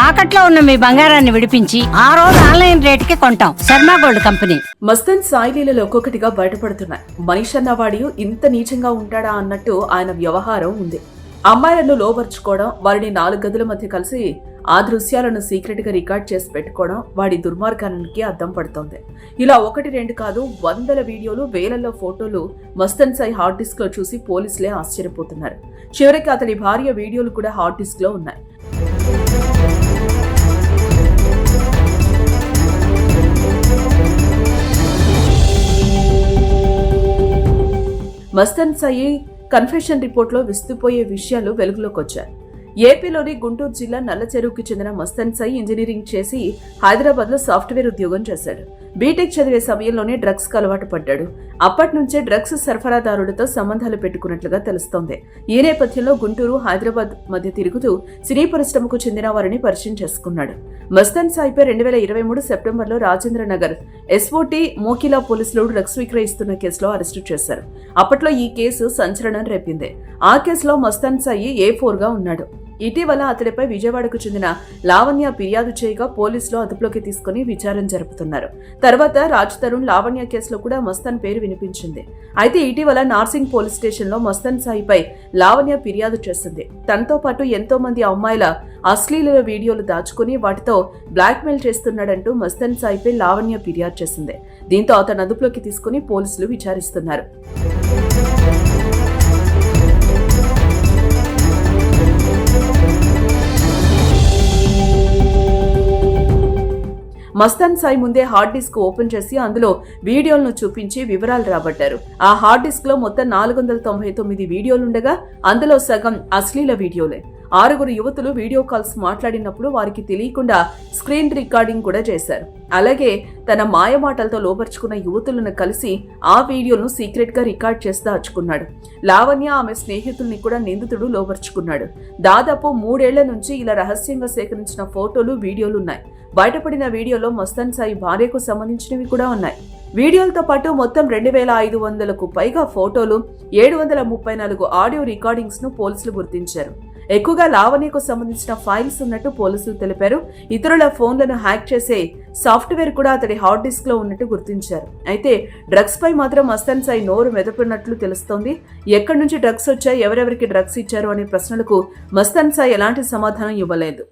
తాకట్లో ఉన్న మీ బంగారాన్ని విడిపించి ఆ రోజు ఆన్లైన్ రేటుకి కొంటాం. Sharma gold company. మస్తాన్ సాయిలీలలో ఒక్కొక్కటిగా బయటపడుతున్నాయి. మనిషి అన్నవాడు ఇంత నీచంగా ఉంటాడా అన్నట్టు ఆయన వ్యవహారం ఉంది. అమ్మాయిలను లోబర్చుకోవడం, వారిని 4 గదుల మధ్య కలిసి ఆ దృశ్యాలను సీక్రెట్ గా రికార్డ్ చేసి పెట్టుకోవడం వాడి దుర్మార్గానికి అద్దం పడుతోంది. ఇలా 1-2 కాదు, 100 వీడియోలు, వేలల్లో ఫోటోలు మస్తాన్ సాయి హార్డ్ డిస్క్ లో చూసి పోలీసులే ఆశ్చర్యపోతున్నారు. చివరికి అతడి భార్య వీడియోలు కూడా హార్డ్ డిస్క్ లో ఉన్నాయి. మస్తాన్ సాయి కన్ఫెషన్ రిపోర్ట్లో విస్తుపోయే విషయాలు వెలుగులోకి వచ్చాయి. ఏపీలోని గుంటూరు జిల్లా నల్లచెరువుకి చెందిన మస్తాన్ సాయి ఇంజనీరింగ్ చేసి హైదరాబాద్ లో సాఫ్ట్వేర్ ఉద్యోగం చేశాడు. బీటెక్ చదివే సమయంలోనే డ్రగ్స్ కు అలవాటు పడ్డాడు. అప్పటి నుంచే డ్రగ్స్ సరఫరాదారులతో సంబంధాలు పెట్టుకున్నట్లుగా తెలుస్తోంది. ఈ నేపథ్యంలో గుంటూరు, హైదరాబాద్ మధ్య తిరుగుతూ సినీ పరిశ్రమకు చెందిన వారిని పరిచయం చేసుకున్నాడు. మస్తాన్ సాయిపై 2023 సెప్టెంబర్లో రాజేంద్ర నగర్ ఎస్ఓటీ మోకిలా పోలీసులు డ్రగ్స్ విక్రయిస్తున్న కేసులో అరెస్టు చేశారు. అప్పట్లో ఈ కేసు సంచలనం రేపింది. ఆ కేసులో మస్తాన్ సాయి A4గా ఉన్నాడు. ఇటీవల అతడిపై విజయవాడకు చెందిన లావణ్య ఫిర్యాదు చేయగా పోలీసులు అదుపులోకి తీసుకుని విచారణ జరుపుతున్నారు. తర్వాత రాజ్ తరుణ్ లావణ్య కేసులో కూడా మస్తాన్ పేరు వినిపించింది. అయితే ఇటీవల నార్సింగ్ పోలీస్ స్టేషన్ లో మస్తాన్ సాయిపై లావణ్య ఫిర్యాదు చేసింది. తనతో పాటు ఎంతో మంది అమ్మాయిల అశ్లీల వీడియోలు దాచుకుని వాటితో బ్లాక్మెయిల్ చేస్తున్నాడంటూ మస్తాన్ సాయిపై లావణ్య ఫిర్యాదు చేసింది. దీంతో అతను అదుపులోకి తీసుకుని పోలీసులు విచారిస్తున్నారు. మస్తాన్ సాయి ముందే హార్డ్ డిస్క్ ఓపెన్ చేసి అందులో వీడియోలను చూపించి వివరాలు రాబట్టారు. ఆ హార్డ్ డిస్క్ లో మొత్తం 499 వీడియోలుండగా అందులో సగం అశ్లీల వీడియోలే. 6 యువతులు వీడియో కాల్స్ మాట్లాడినప్పుడు వారికి తెలియకుండా స్క్రీన్ రికార్డింగ్ కూడా చేశారు. అలాగే తన మాయమాటలతో లోపరుచుకున్న యువతులను కలిసి ఆ వీడియోను సీక్రెట్ గా రికార్డ్ చేసి దాచుకున్నాడు. లావణ్య, ఆమె స్నేహితుల్ని కూడా నిందితుడు లోపరుచుకున్నాడు. దాదాపు 3 ఏళ్ల నుంచి ఇలా రహస్యంగా సేకరించిన ఫోటోలు, వీడియోలున్నాయి. బయటపడిన వీడియోలో మస్తాన్ సాయి భార్యకు సంబంధించినవి కూడా ఉన్నాయి. వీడియోలతో పాటు మొత్తం 2500కు పైగా ఫోటోలు, 734 ఆడియో రికార్డింగ్స్ ను పోలీసులు గుర్తించారు. ఎక్కువగా లావణ్యకు సంబంధించిన ఫైల్స్ ఉన్నట్టు పోలీసులు తెలిపారు. ఇతరుల ఫోన్లను హ్యాక్ చేసే సాఫ్ట్వేర్ కూడా అతడి హార్డ్ డిస్క్ లో ఉన్నట్టు గుర్తించారు. అయితే డ్రగ్స్ పై మాత్రం మస్తాన్ సాయి నోరు మెదపినట్లు తెలుస్తోంది. ఎక్కడి నుంచి డ్రగ్స్ వచ్చాయి, ఎవరెవరికి డ్రగ్స్ ఇచ్చారు అనే ప్రశ్నలకు మస్తాన్ సాయి ఎలాంటి సమాధానం ఇవ్వలేదు.